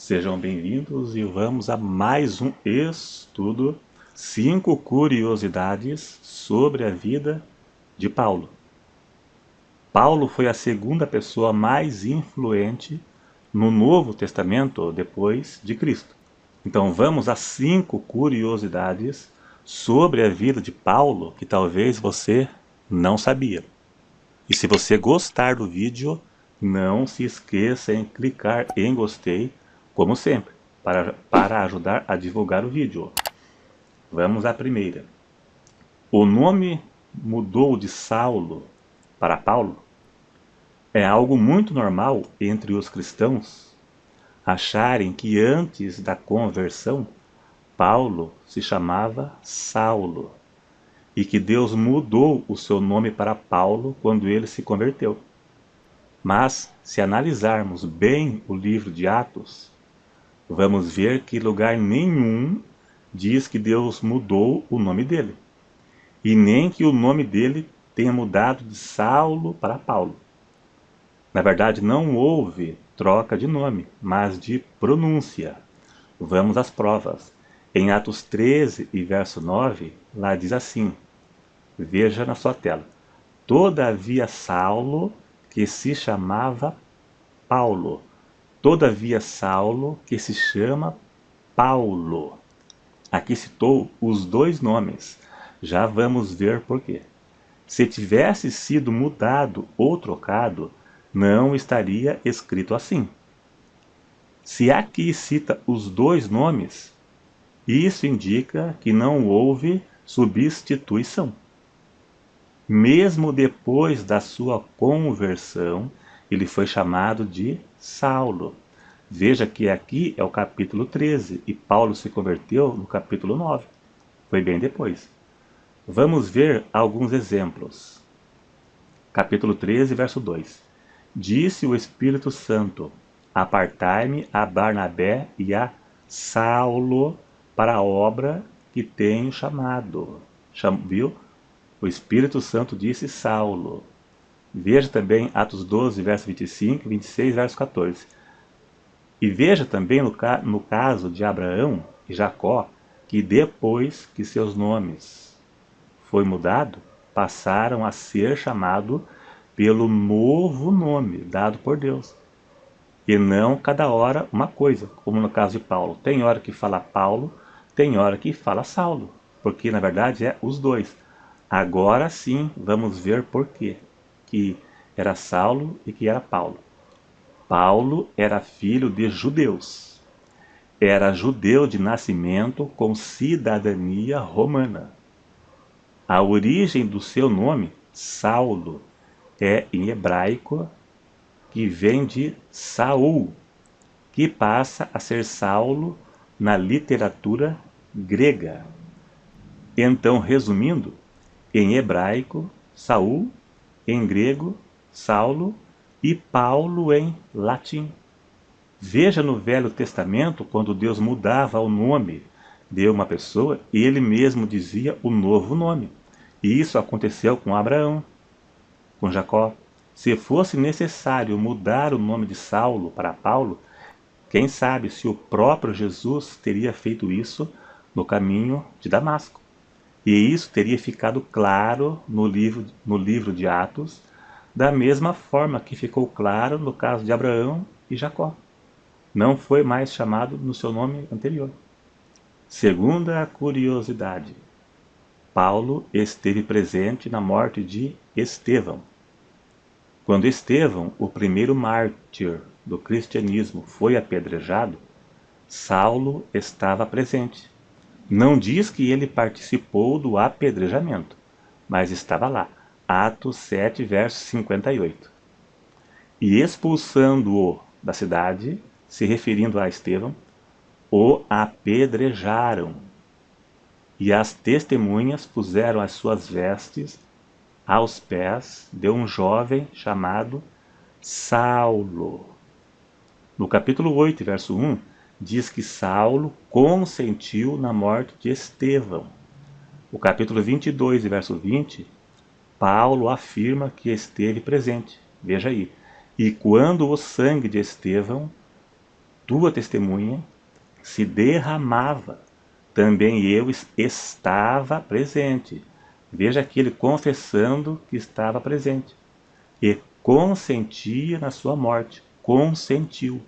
Sejam bem-vindos e vamos a mais um estudo, 5 curiosidades sobre a vida de Paulo. Paulo foi a segunda pessoa mais influente no Novo Testamento depois de Cristo. Então vamos a 5 curiosidades sobre a vida de Paulo que talvez você não sabia. E se você gostar do vídeo, não se esqueça em clicar em gostei, como sempre, para ajudar a divulgar o vídeo. Vamos à primeira. O nome mudou de Saulo para Paulo? É algo muito normal entre os cristãos acharem que antes da conversão, Paulo se chamava Saulo e que Deus mudou o seu nome para Paulo quando ele se converteu. Mas, se analisarmos bem o livro de Atos, vamos ver que lugar nenhum diz que Deus mudou o nome dele, e nem que o nome dele tenha mudado de Saulo para Paulo. Na verdade, não houve troca de nome, mas de pronúncia. Vamos às provas. Em Atos 13 e verso 9, lá diz assim, veja na sua tela. Todavia Saulo, que se chamava Paulo. Todavia Saulo, que se chama Paulo. Aqui citou os dois nomes. Já vamos ver por quê. Se tivesse sido mudado ou trocado, não estaria escrito assim. Se aqui cita os dois nomes, isso indica que não houve substituição. Mesmo depois da sua conversão, ele foi chamado de Saulo. Veja que aqui é o capítulo 13 e Paulo se converteu no capítulo 9. Foi bem depois. Vamos ver alguns exemplos. Capítulo 13, verso 2. Disse o Espírito Santo, apartai-me a Barnabé e a Saulo para a obra que tenho chamado. Viu? O Espírito Santo disse Saulo. Veja também Atos 12, verso 25, 26, verso 14. E veja também no caso de Abraão e Jacó, que depois que seus nomes foi mudado, passaram a ser chamados pelo novo nome dado por Deus. E não cada hora uma coisa, como no caso de Paulo. Tem hora que fala Paulo, tem hora que fala Saulo, porque na verdade é os dois. Agora sim vamos ver por quê que era Saulo e que era Paulo. Paulo era filho de judeus. Era judeu de nascimento com cidadania romana. A origem do seu nome, Saulo, é em hebraico, que vem de Saul, que passa a ser Saulo na literatura grega. Então, resumindo, em hebraico, Saul, em grego, Saulo, e Paulo em latim. Veja no Velho Testamento, quando Deus mudava o nome de uma pessoa, ele mesmo dizia o novo nome. E isso aconteceu com Abraão, com Jacó. Se fosse necessário mudar o nome de Saulo para Paulo, quem sabe se o próprio Jesus teria feito isso no caminho de Damasco. E isso teria ficado claro no livro de Atos, da mesma forma que ficou claro no caso de Abraão e Jacó. Não foi mais chamado no seu nome anterior. Segunda curiosidade. Paulo esteve presente na morte de Estevão. Quando Estevão, o primeiro mártir do cristianismo, foi apedrejado, Saulo estava presente. Não diz que ele participou do apedrejamento, mas estava lá. Atos 7, verso 58. E expulsando-o da cidade, se referindo a Estevão, o apedrejaram. E as testemunhas puseram as suas vestes aos pés de um jovem chamado Saulo. No capítulo 8, verso 1, diz que Saulo consentiu na morte de Estevão. O capítulo 22, verso 20, Paulo afirma que esteve presente. Veja aí. E quando o sangue de Estevão tua testemunha se derramava, também eu estava presente. Veja aqui ele confessando que estava presente. E consentia na sua morte, consentiu.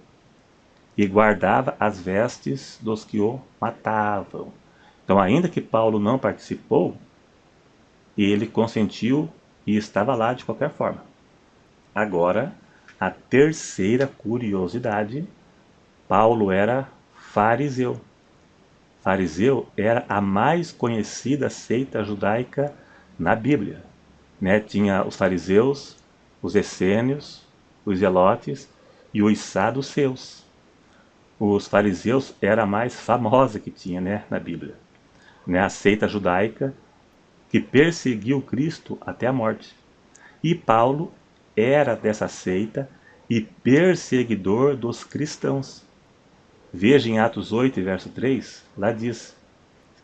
E guardava as vestes dos que o matavam. Então, ainda que Paulo não participou, ele consentiu e estava lá de qualquer forma. Agora, a terceira curiosidade, Paulo era fariseu. Fariseu era a mais conhecida seita judaica na Bíblia. Né? Tinha os fariseus, os essênios, os zelotes e os saduceus. Os fariseus era a mais famosa que tinha, né, na Bíblia. Né? A seita judaica que perseguiu Cristo até a morte. E Paulo era dessa seita e perseguidor dos cristãos. Veja em Atos 8, verso 3, lá diz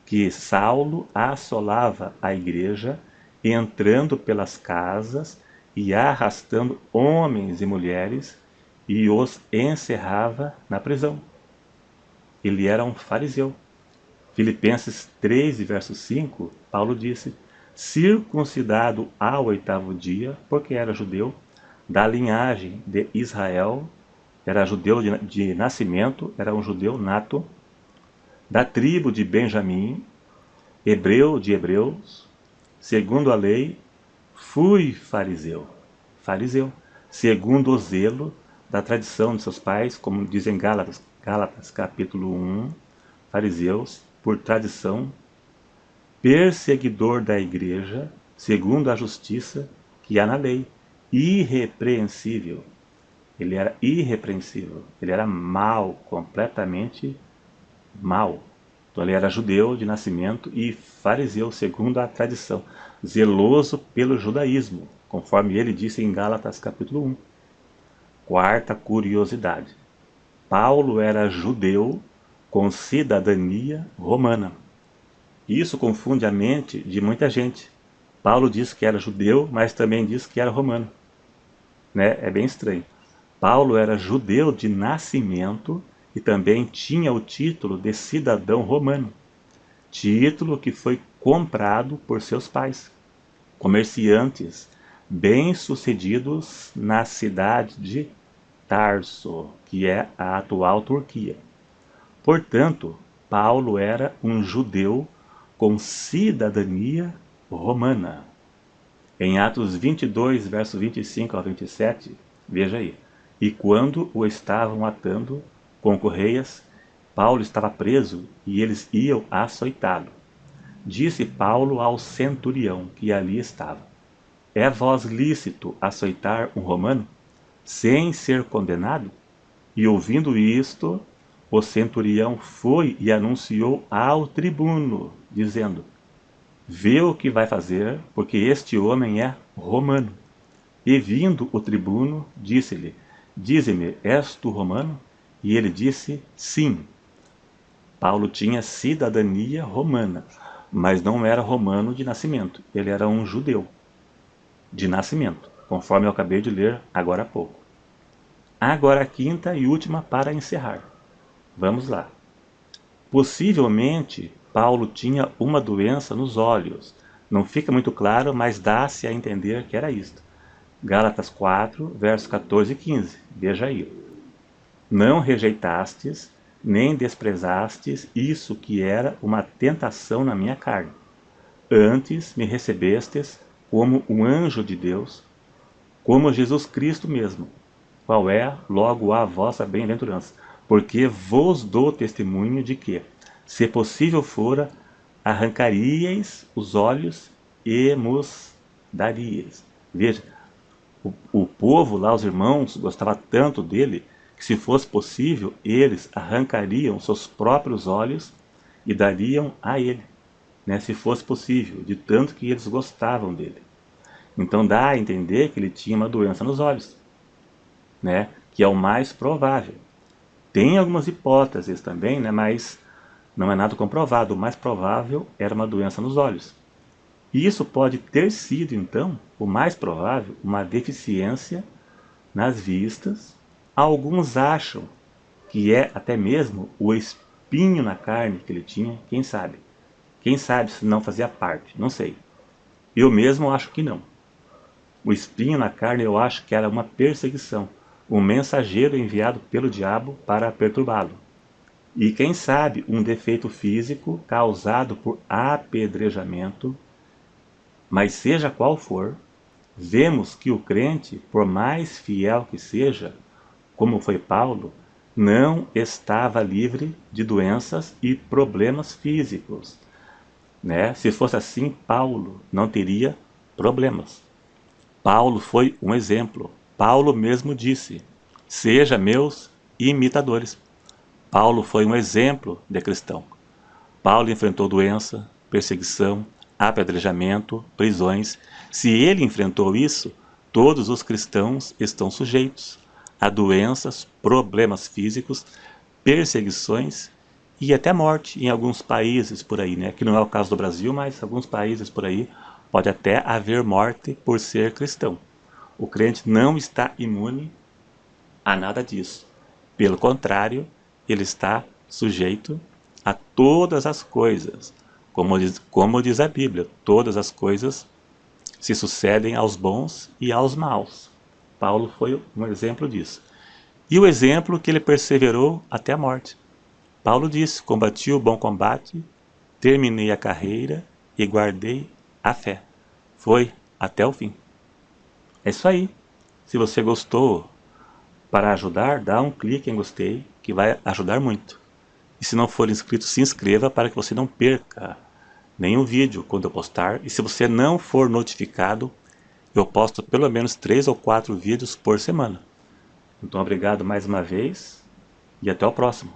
que Saulo assolava a igreja, entrando pelas casas e arrastando homens e mulheres, e os encerrava na prisão. Ele era um fariseu. Filipenses 3, verso 5, Paulo disse: circuncidado ao 8º dia, porque era judeu, da linhagem de Israel, era judeu de nascimento, era um judeu nato, da tribo de Benjamim, hebreu de hebreus, segundo a lei, fui fariseu. Fariseu, segundo o zelo da tradição de seus pais, como dizem Gálatas capítulo 1, fariseus, por tradição, perseguidor da igreja, segundo a justiça que há na lei, irrepreensível. Ele era irrepreensível, ele era mau, completamente mau. Então ele era judeu de nascimento e fariseu, segundo a tradição, zeloso pelo judaísmo, conforme ele disse em Gálatas capítulo 1. Quarta curiosidade. Paulo era judeu com cidadania romana. Isso confunde a mente de muita gente. Paulo diz que era judeu, mas também diz que era romano. Né? É bem estranho. Paulo era judeu de nascimento e também tinha o título de cidadão romano. Título que foi comprado por seus pais, comerciantes bem-sucedidos na cidade de Tarso, que é a atual Turquia. Portanto, Paulo era um judeu com cidadania romana. Em Atos 22, verso 25 ao 27, veja aí. E quando o estavam atando com correias, Paulo estava preso e eles iam açoitá-lo. Disse Paulo ao centurião que ali estava: é vós lícito açoitar um romano, sem ser condenado? E ouvindo isto, o centurião foi e anunciou ao tribuno, dizendo: vê o que vai fazer, porque este homem é romano. E vindo o tribuno, disse-lhe: dize-me, és tu romano? E ele disse: sim. Paulo tinha cidadania romana, mas não era romano de nascimento. Ele era um judeu de nascimento, conforme eu acabei de ler agora há pouco. Agora a quinta e última para encerrar. Vamos lá. Possivelmente, Paulo tinha uma doença nos olhos. Não fica muito claro, mas dá-se a entender que era isto. Gálatas 4, versos 14 e 15. Veja aí. Não rejeitastes, nem desprezastes isso que era uma tentação na minha carne. Antes me recebestes como um anjo de Deus, como Jesus Cristo mesmo, qual é logo a vossa bem-aventurança. Porque vos dou testemunho de que, se possível fora, arrancaríeis os olhos e nos daríeis. Veja, o povo lá, os irmãos, gostava tanto dele, que se fosse possível, eles arrancariam seus próprios olhos e dariam a ele, né, se fosse possível, de tanto que eles gostavam dele. Então dá a entender que ele tinha uma doença nos olhos, né, que é o mais provável. Tem algumas hipóteses também, né, mas não é nada comprovado. O mais provável era uma doença nos olhos. E isso pode ter sido, então, o mais provável, uma deficiência nas vistas. Alguns acham que é até mesmo o espinho na carne que ele tinha, quem sabe? Quem sabe se não fazia parte, não sei. Eu mesmo acho que não. O espinho na carne eu acho que era uma perseguição, um mensageiro enviado pelo diabo para perturbá-lo. E quem sabe um defeito físico causado por apedrejamento, mas seja qual for, vemos que o crente, por mais fiel que seja, como foi Paulo, não estava livre de doenças e problemas físicos, né? Se fosse assim, Paulo não teria problemas. Paulo foi um exemplo. Paulo mesmo disse: seja meus imitadores. Paulo foi um exemplo de cristão. Paulo enfrentou doença, perseguição, apedrejamento, prisões. Se ele enfrentou isso, todos os cristãos estão sujeitos a doenças, problemas físicos, perseguições e até morte em alguns países por aí, né? Que não é o caso do Brasil, mas alguns países por aí pode até haver morte por ser cristão. O crente não está imune a nada disso. Pelo contrário, ele está sujeito a todas as coisas. Como diz a Bíblia, todas as coisas se sucedem aos bons e aos maus. Paulo foi um exemplo disso. E o exemplo que ele perseverou até a morte. Paulo disse: combati o bom combate, terminei a carreira e guardei a fé. Foi até o fim. É isso aí. Se você gostou, para ajudar, dá um clique em gostei, que vai ajudar muito. E se não for inscrito, se inscreva para que você não perca nenhum vídeo quando eu postar. E se você não for notificado, eu posto pelo menos 3 ou 4 vídeos por semana. Então obrigado mais uma vez e até o próximo.